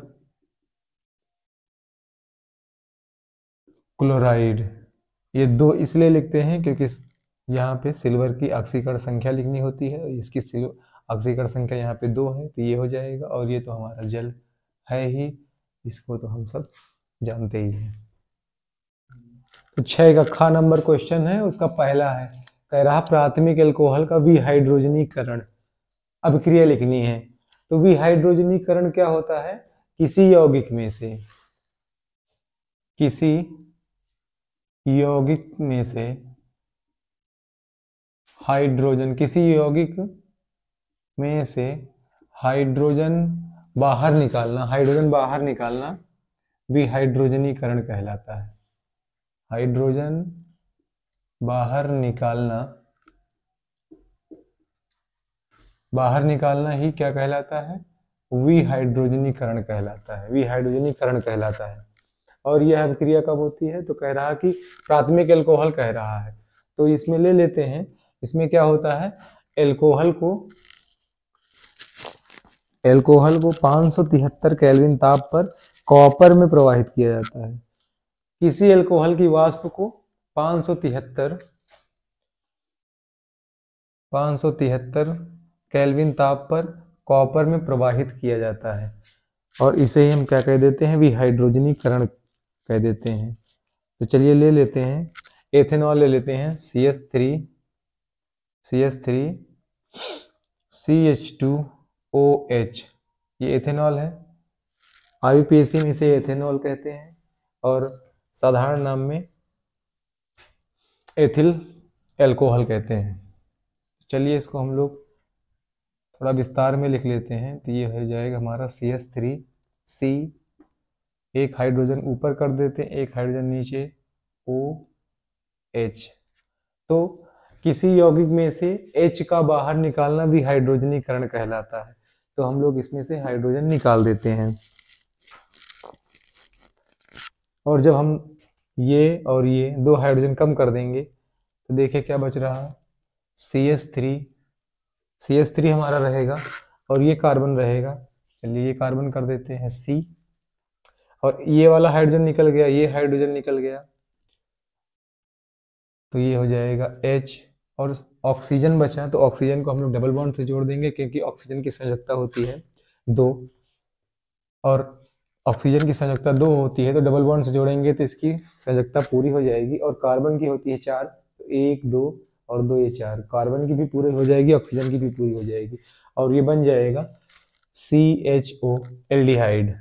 Speaker 1: chloride. ये 2 इसलिए लिखते हैं क्योंकि यहाँ पे सिल्वर की ऑक्सीकरण संख्या लिखनी होती है और इसकी ऑक्सीकरण संख्या यहाँ पे 2 है, तो ये हो जाएगा। और ये तो हमारा जल है ही, इसको तो हम सब जानते ही हैं। तो 6 का खा नंबर क्वेश्चन है, उसका पहला है, कह रहा प्राथमिक एल्कोहल का विहाइड्रोजनीकरण अभिक्रिया लिखनी है। तो विहाइड्रोजनीकरण क्या होता है? किसी यौगिक में से हाइड्रोजन, किसी यौगिक में से हाइड्रोजन बाहर निकालना विहाइड्रोजनीकरण कहलाता है। हाइड्रोजन बाहर निकालना ही क्या कहलाता है? विहाइड्रोजनीकरण कहलाता है। और यह अभिक्रिया कब होती है? तो कह रहा कि प्राथमिक एल्कोहल कह रहा है, तो इसमें ले लेते हैं। इसमें क्या होता है? एल्कोहल को 573 केल्विन ताप पर कॉपर में प्रवाहित किया जाता है। किसी एल्कोहल की वाष्प को 573 केल्विन ताप पर कॉपर में प्रवाहित किया जाता है और इसे ही हम क्या कह देते हैं? विहाइड्रोजनीकरण कह देते हैं। तो चलिए ले लेते हैं, एथेनॉल ले लेते हैं, CH3 CH2OH, ये एथेनॉल है। IUPAC में इसे एथेनॉल कहते हैं और साधारण नाम में एथिल एल्कोहल कहते हैं। चलिए इसको हम लोग थोड़ा विस्तार में लिख लेते हैं। तो ये हो जाएगा हमारा CH3C, एक हाइड्रोजन ऊपर कर देते हैं, एक हाइड्रोजन नीचे, OH। तो किसी यौगिक में से H का बाहर निकालना भी हाइड्रोजनीकरण कहलाता है। तो हम लोग इसमें से हाइड्रोजन निकाल देते हैं और जब हम ये और ये 2 हाइड्रोजन कम कर देंगे तो देखिए क्या बच रहा है? CH3 हमारा रहेगा और ये कार्बन रहेगा। चलिए ये कार्बन कर देते हैं C और ये वाला हाइड्रोजन निकल गया, ये हाइड्रोजन निकल गया, तो ये हो जाएगा H और ऑक्सीजन बचा। तो ऑक्सीजन को हम लोग डबल बॉन्ड से जोड़ देंगे क्योंकि ऑक्सीजन की संयोजकता होती है 2 और ऑक्सीजन की संयोजकता 2 होती है, तो डबल बॉन्ड से जोड़ेंगे तो इसकी संयोजकता पूरी हो जाएगी। और कार्बन की होती है 4, तो 1 2 और 2 ये 4, कार्बन की भी पूरी हो जाएगी, ऑक्सीजन की भी पूरी हो जाएगी और ये बन जाएगा CHO एल्डिहाइड।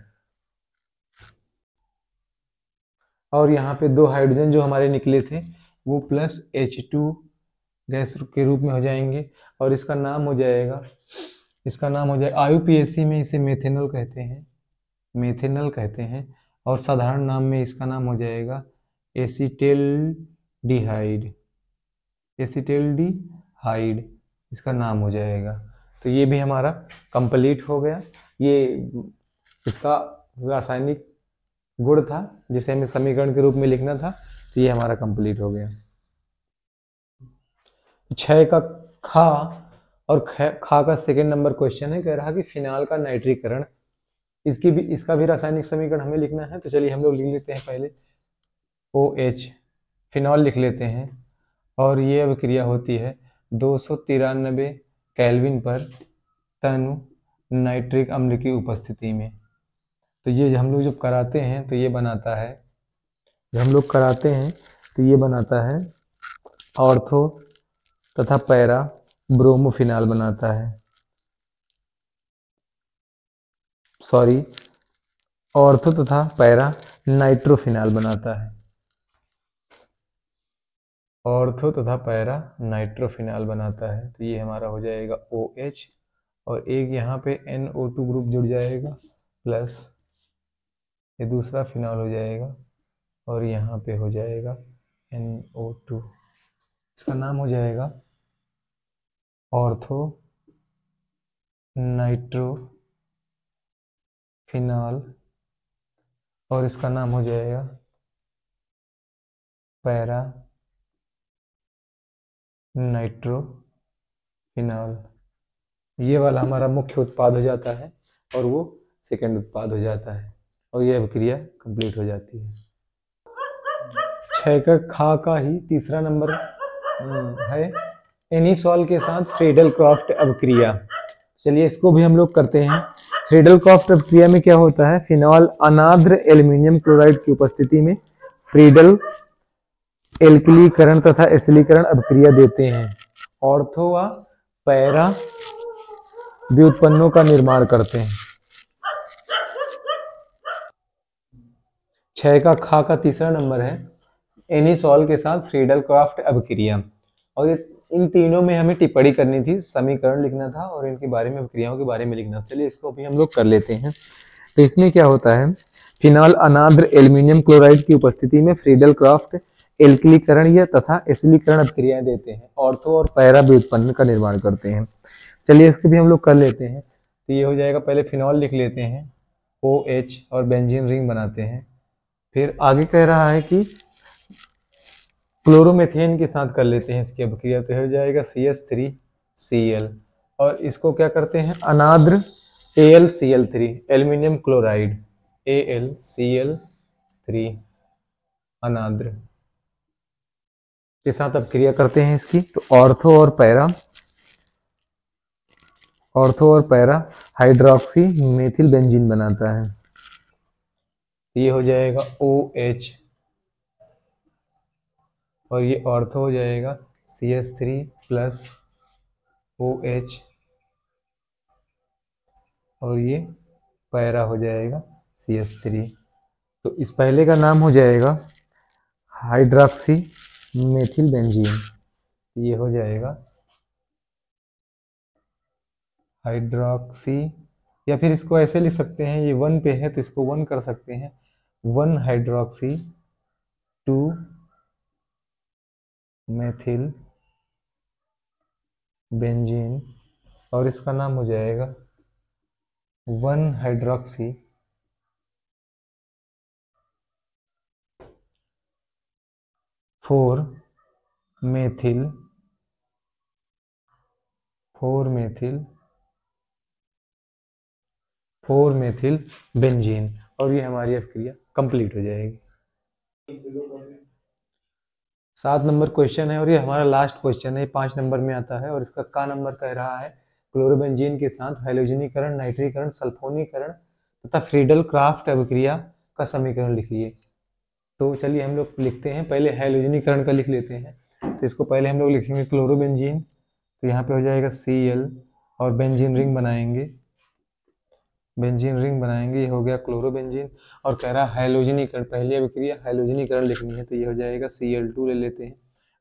Speaker 1: और यहाँ पे 2 हाइड्रोजन जो हमारे निकले थे वो प्लस H2 गैस के रूप में हो जाएंगे और इसका नाम हो जाएगा IUPAC में इसे मेथेनॉल कहते हैं और साधारण नाम में इसका नाम हो जाएगा एसिटेल्डिहाइड इसका नाम हो जाएगा। तो ये भी हमारा कंप्लीट हो गया। ये इसका रासायनिक गुण था जिसे हमें समीकरण के रूप में लिखना था, तो ये हमारा कंप्लीट हो गया। 6 का खा और खा का सेकेंड नंबर क्वेश्चन है, कह रहा कि फिनाल का नाइट्रीकरण, इसका भी रासायनिक समीकरण हमें लिखना है। तो चलिए हम लोग लिख लेते हैं पहले OH, फिनॉल लिख लेते हैं और ये अभिक्रिया होती है 293 केल्विन पर तनु नाइट्रिक अम्ल की उपस्थिति में। तो ये हम लोग जब कराते हैं तो ये बनाता है ऑर्थो तथा पैरा ब्रोमोफिनाल बनाता है। ऑर्थो तथा पैरा नाइट्रोफिनाल बनाता है। ऑर्थो तथा पैरा नाइट्रोफिनॉल बनाता है, तो ये हमारा हो जाएगा OH, और एक यहाँ पे NO2 ग्रुप जुड़ जाएगा प्लस ये दूसरा फिनॉल हो जाएगा, और यहाँ पे हो जाएगा NO2, इसका नाम हो जाएगा ऑर्थो नाइट्रोफिनॉल, और इसका नाम हो जाएगा पैरा नाइट्रोफिनॉल। ये वाला हमारा मुख्य उत्पाद हो जाता है और वो सेकंड उत्पाद हो जाता है, और ये अभिक्रिया कंप्लीट हो जाती है। 6 का खा का ही तीसरा नंबर है एनीसॉल के साथ फ्रीडल क्रॉफ्ट अभिक्रिया। चलिए इसको भी हम लोग करते हैं। फ्रीडल क्रॉफ्ट अभिक्रिया में क्या होता है, फिनॉल अनाद्र एल्युमिनियम क्लोराइड की उपस्थिति में फ्रीडल एल्किलीकरण तथा एसिलीकरण अभिक्रिया देते हैं। ऑर्थो व पैरा व्युत्पन्नों का निर्माण करते हैं। 6 का खा का तीसरा नंबर है एनीसॉल के साथ फ्रीडल क्रॉफ्ट अभिक्रिया, और इन तीनों में हमें टिप्पणी करनी थी, समीकरण लिखना था और इनके बारे में, अभिक्रियाओं के बारे में लिखना था। चलिए इसको भी हम लोग कर लेते हैं। तो इसमें क्या होता है, फिनॉल अनाद्र एल्युमिनियम क्लोराइड की उपस्थिति में फ्रीडल क्रॉफ्ट एल्किलीकरण या तथा एसिलीकरण अभिक्रियाएं देते हैं, ऑर्थो और पैरा व्युत्पन्न का निर्माण करते हैं। चलिए इसको भी हम लोग कर लेते हैं। तो ये हो जाएगा, पहले फिनॉल लिख लेते हैं OH और बेंजीन रिंग बनाते हैं। फिर आगे कह रहा है कि क्लोरोमेथेन के साथ कर लेते हैं इसकी अभिक्रिया, तो हो जाएगा CH3Cl, और इसको क्या करते हैं, अनाद्र AlCl3 एल्युमिनियम क्लोराइड AlCl3 अनाद्र के साथ अभिक्रिया करते हैं इसकी। तो ऑर्थो और पैरा हाइड्रोक्सी मेथिल बेंजीन बनाता है। ये हो जाएगा OH, और ये ऑर्थो हो जाएगा CH3 प्लस OH, और ये पैरा हो जाएगा CH3। तो इस पहले का नाम हो जाएगा हाइड्रोक्सी मेथिल बेंजीन, ये हो जाएगा हाइड्रोक्सी, या फिर इसको ऐसे लिख सकते हैं, ये 1 पे है तो इसको 1 कर सकते हैं, 1 हाइड्रोक्सी 2 मेथिल बेंजीन, और इसका नाम हो जाएगा 1 हाइड्रोक्सी 4 मेथिल बेंजीन, और ये हमारी अभिक्रिया कंप्लीट हो जाएगी। 7 नंबर क्वेश्चन है और ये हमारा लास्ट क्वेश्चन है, 5 नंबर में आता है, और इसका का नंबर कह रहा है क्लोरोबेंजीन के साथ हैलोजनीकरण, नाइट्रीकरण, सल्फोनीकरण तथा फ्रीडल क्रॉफ्ट अभिक्रिया का समीकरण लिखिए। तो चलिए हम लोग लिखते हैं, पहले हैलोजनीकरण का लिख लेते हैं। तो इसको पहले हम लोग लिखेंगे क्लोरोबेंजीन, तो यहाँ पे हो जाएगा Cl, और बेंजीन रिंग बनाएंगे, ये हो गया क्लोरोबेंजीन, और कह रहा है हैलोजनीकरण, पहली अभिक्रिया हैलोजनीकरण लिखनी है, तो ये हो जाएगा Cl2 ले लेते हैं,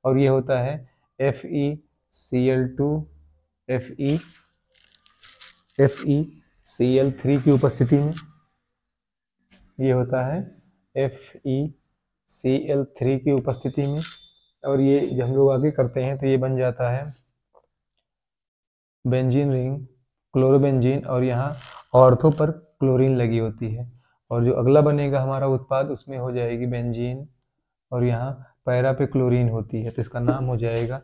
Speaker 1: और ये होता है FeCl2 FeCl3 की उपस्थिति में, ये होता है FeCl3 की उपस्थिति में, और ये जब हम लोग आगे करते हैं तो ये बन जाता है बेंजीन रिंग क्लोरोबेंजीन, और यहाँ ऑर्थो पर क्लोरीन लगी होती है, और जो अगला बनेगा हमारा उत्पाद उसमें हो जाएगी बेंजीन, और यहाँ पैरा पे क्लोरीन होती है, तो इसका नाम हो जाएगा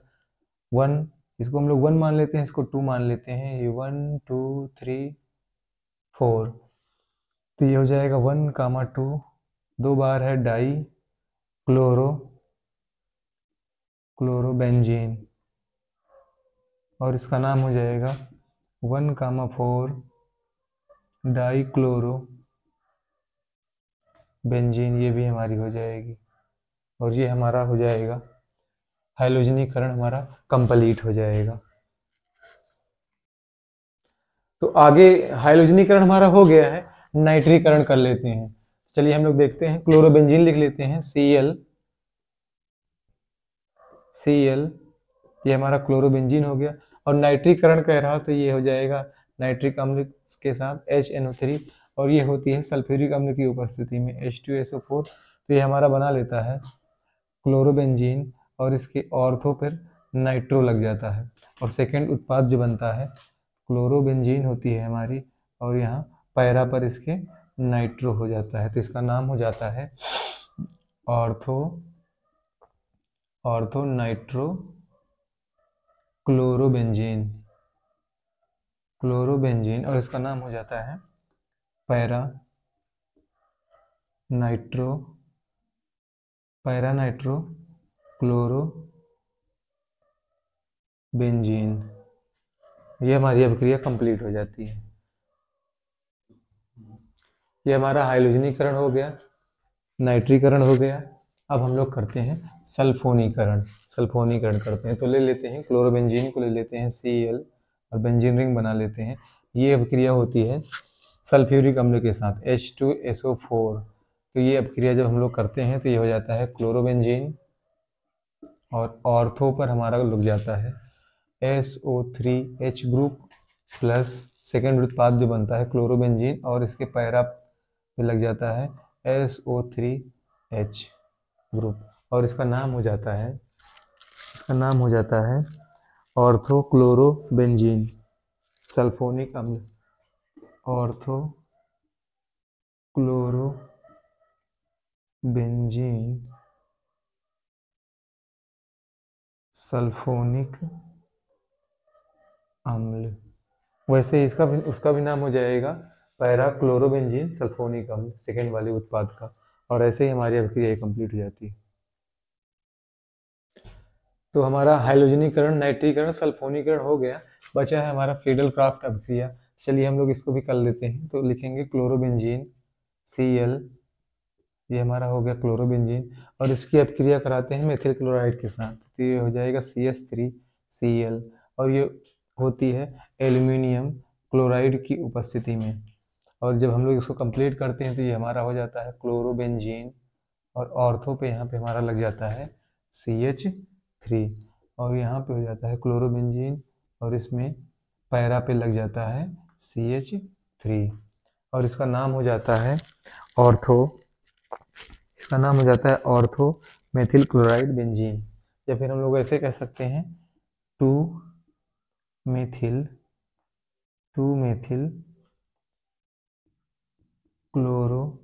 Speaker 1: 1, इसको हम लोग 1 मान लेते हैं, इसको 2 मान लेते हैं, ये 1 2 3 4, तो ये हो जाएगा 1, 2, 2 बार है डाई क्लोरोबेंजीन, और इसका नाम हो जाएगा 1, 4 डाई क्लोरो बेंजीन, ये भी हमारी हो जाएगी, और ये हमारा हो जाएगा हैलोजनीकरण, हमारा कंप्लीट हो जाएगा। तो आगे हैलोजनीकरण हमारा हो गया है, नाइट्रीकरण कर लेते हैं। चलिए हम लोग देखते हैं, क्लोरोबेंजीन लिख लेते हैं Cl, ये हमारा क्लोरोबेंजीन हो गया। और नाइट्रीकरण कह रहा तो ये हो जाएगा नाइट्रिक अम्ल के साथ HNO3, और ये होती है सल्फ्यूरिक अम्ल की उपस्थिति में H2SO4। तो ये हमारा बना लेता है क्लोरोबेंजीन, और इसके ऑर्थो पर नाइट्रो लग जाता है, और सेकेंड उत्पाद जो बनता है क्लोरोबेंजीन होती है हमारी, और यहाँ पैरा पर इसके नाइट्रो हो जाता है। तो इसका नाम हो जाता है ऑर्थो नाइट्रो क्लोरोबेंजीन, और इसका नाम हो जाता है पैरा नाइट्रो क्लोरोबेंजीन। ये हमारी अभिक्रिया कंप्लीट हो जाती है। ये हमारा हाइड्रोजनीकरण हो गया, नाइट्रीकरण हो गया। अब हम लोग करते हैं सल्फोनीकरण करते हैं। तो ले लेते हैं क्लोरोबेंजीन को, ले लेते हैं Cl और बेंजीन रिंग बना लेते हैं। ये अभिक्रिया होती है सल्फ्यूरिक अम्ल के साथ H2SO4। तो ये अभिक्रिया जब हम लोग करते हैं तो ये हो जाता है क्लोरोबेंजीन, और ऑर्थो पर हमारा लग जाता है SO3H ग्रुप प्लस सेकेंड उत्पाद जो बनता है क्लोरोबेंजीन, और इसके पैरा पे लग जाता है SO3H ग्रुप, और इसका नाम हो जाता है ऑर्थोक्लोरोबेंजीन सल्फोनिक अम्ल, ऑर्थोक्लोरोबेंजीन सल्फोनिक अम्ल। वैसे ही उसका भी नाम हो जाएगा पैरा क्लोरोबेंजीन सल्फोनिक अम्ल, सेकेंड वाले उत्पाद का। और ऐसे ही हमारी अभिक्रिया कंप्लीट हो जाती है। तो हमारा हाइड्रोजनीकरण, नाइट्रीकरण, सल्फोनीकरण हो गया। बचा है हमारा फ्रीडल क्राफ्ट अभिक्रिया। चलिए हम लोग इसको भी कर लेते हैं। तो लिखेंगे क्लोरोबेंजीन Cl, ये हमारा हो गया क्लोरोबेंजीन, और इसकी अभिक्रिया कराते हैं मेथिल क्लोराइड के साथ। तो ये हो जाएगा CH3Cl, और ये होती है एल्यूमिनियम क्लोराइड की उपस्थिति में। और जब हम लोग इसको कंप्लीट करते हैं तो ये हमारा हो जाता है क्लोरोबेंजीन, और ऑर्थो पे यहाँ पे हमारा लग जाता है CH3, और यहाँ पे हो जाता है क्लोरोबेंजीन, और इसमें पैरा पे लग जाता है CH3, और इसका नाम हो जाता है ऑर्थो मेथिल क्लोराइड बेंजीन। या फिर हम लोग ऐसे कह सकते हैं 2 मेथिल क्लोरोबेंजीन।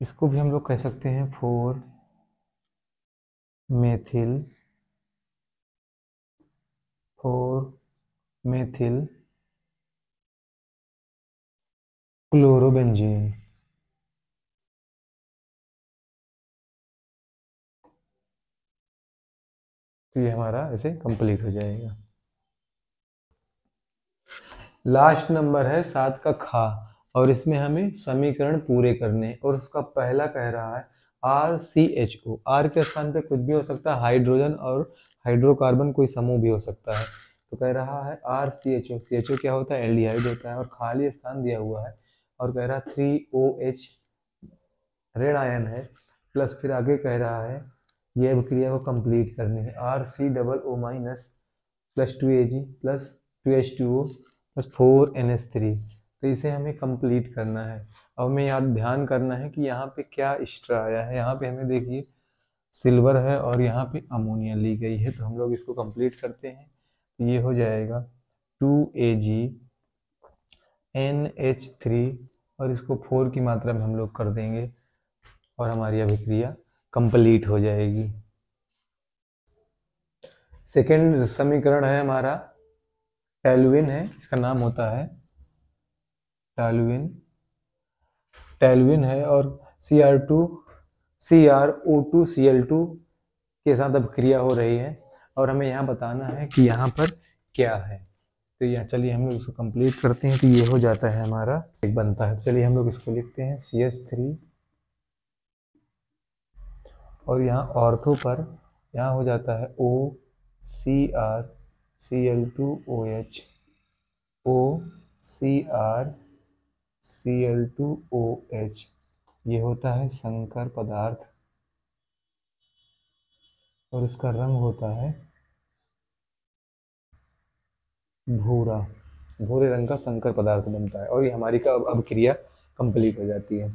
Speaker 1: इसको भी हम लोग कह सकते हैं 4 मेथिल क्लोरोबेंजीन। तो ये हमारा ऐसे कंप्लीट हो जाएगा। लास्ट नंबर है 7 का खा, और इसमें हमें समीकरण पूरे करने, और उसका पहला कह रहा है RCHO। R के स्थान पे कुछ भी हो सकता है, हाइड्रोजन और हाइड्रोकार्बन कोई समूह भी हो सकता है। तो कह रहा है RCHO। CHO क्या होता है? एल्डिहाइड होता है, और खाली स्थान दिया हुआ है, और कह रहा है 3OH ऋण आयन है, प्लस फिर आगे कह रहा है ये अभिक्रिया को कंप्लीट करनी है। RCOO minus plus 2Ag plus 2H2O plus 4NH3। तो इसे हमें कंप्लीट करना है। अब हमें याद ध्यान करना है कि यहाँ पे क्या एक्स्ट्रा आया है। यहाँ पे हमें देखिए सिल्वर है, और यहाँ पे अमोनिया ली गई है। तो हम लोग इसको कंप्लीट करते हैं। तो ये हो जाएगा 2AgNH3, और इसको 4 की मात्रा में हम लोग कर देंगे, और हमारी अभिक्रिया कंप्लीट हो जाएगी। सेकेंड समीकरण है हमारा टैलुइन है, इसका नाम होता है टैलुइन है, और CrO2Cl2 के साथ अभिक्रिया हो रही है, और हमें यहाँ बताना है कि यहाँ पर क्या है। तो यहाँ चलिए हम लोग इसको कंप्लीट करते हैं। तो ये हो जाता है हमारा एक बनता है। चलिए हम लोग इसको लिखते हैं CH3, और यहाँ ऑर्थो पर यहाँ हो जाता है OCrCl2OH, OCrCl2OH। ये होता है संकर पदार्थ, और इसका रंग होता है भूरा। भूरे रंग का संकर पदार्थ बनता है और ये हमारी का अब क्रिया कंप्लीट हो जाती है।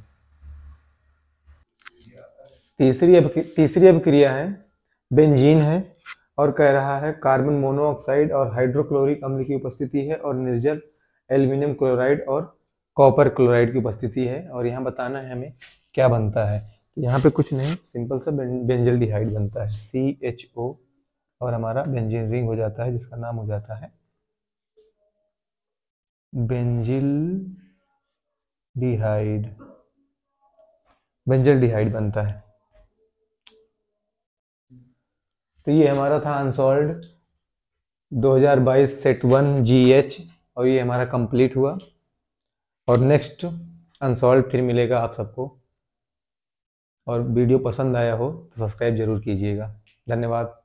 Speaker 1: तीसरी अभिक्रिया है बेंजीन है और कह रहा है कार्बन मोनोऑक्साइड और हाइड्रोक्लोरिक अम्ल की उपस्थिति है और निर्जल एल्यूमिनियम क्लोराइड और कॉपर क्लोराइड की उपस्थिति है और यहाँ बताना है हमें क्या बनता है। तो यहाँ पे कुछ नहीं, सिंपल सा बेंजल्डिहाइड बनता है CHO और हमारा बेंजीन रिंग हो जाता है जिसका नाम हो जाता है बेंजल्डिहाइड बनता है। तो ये हमारा था अनसॉल्व्ड 2022 सेट 1 GH और ये हमारा कंप्लीट हुआ और नेक्स्ट अनसॉल्व फिर मिलेगा आप सबको। और वीडियो पसंद आया हो तो सब्सक्राइब जरूर कीजिएगा। धन्यवाद।